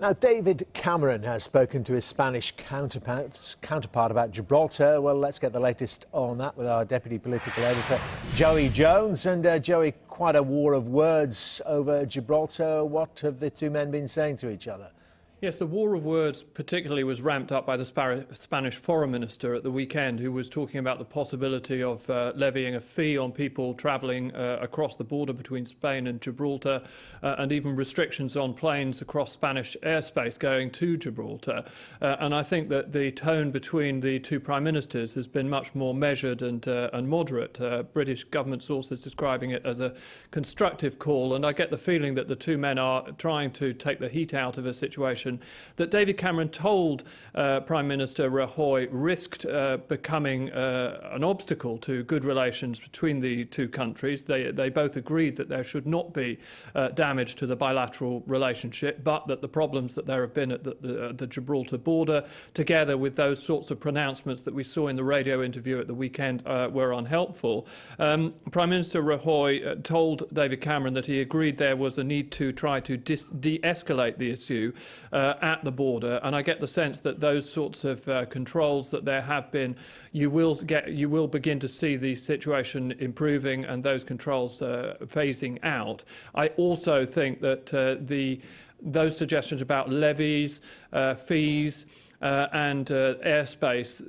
Now, David Cameron has spoken to his Spanish counterpart about Gibraltar. Well, let's get the latest on that with our Deputy Political Editor, Joey Jones. And Joey, quite a war of words over Gibraltar. What have the two men been saying to each other? Yes, the war of words particularly was ramped up by the Spanish foreign minister at the weekend, who was talking about the possibility of levying a fee on people travelling across the border between Spain and Gibraltar, and even restrictions on planes across Spanish airspace going to Gibraltar. And I think that the tone between the two prime ministers has been much more measured and moderate. British government sources describing it as a constructive call, and I get the feeling that the two men are trying to take the heat out of a situation that David Cameron told Prime Minister Rajoy risked becoming an obstacle to good relations between the two countries. They both agreed that there should not be damage to the bilateral relationship, but that the problems that there have been at the Gibraltar border, together with those sorts of pronouncements that we saw in the radio interview at the weekend, were unhelpful. Prime Minister Rajoy told David Cameron that he agreed there was a need to try to de-escalate the issue at the border, and I get the sense that those sorts of controls that there have been, you will begin to see the situation improving and those controls phasing out. I also think that those suggestions about levies, fees, and airspace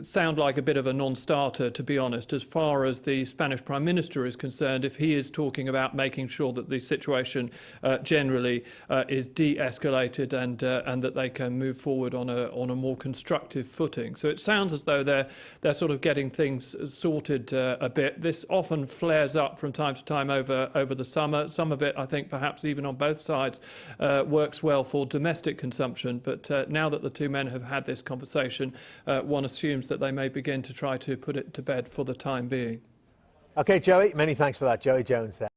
sound like a bit of a non-starter, to be honest, as far as the Spanish Prime Minister is concerned. If he is talking about making sure that the situation generally is de-escalated and that they can move forward on a more constructive footing. So it sounds as though they're sort of getting things sorted a bit. This often flares up from time to time over the summer. Some of it, I think, perhaps even on both sides, works well for domestic consumption. But now that the two men have had this conversation, one assumes that they may begin to try to put it to bed for the time being. OK, Joey, many thanks for that. Joey Jones there.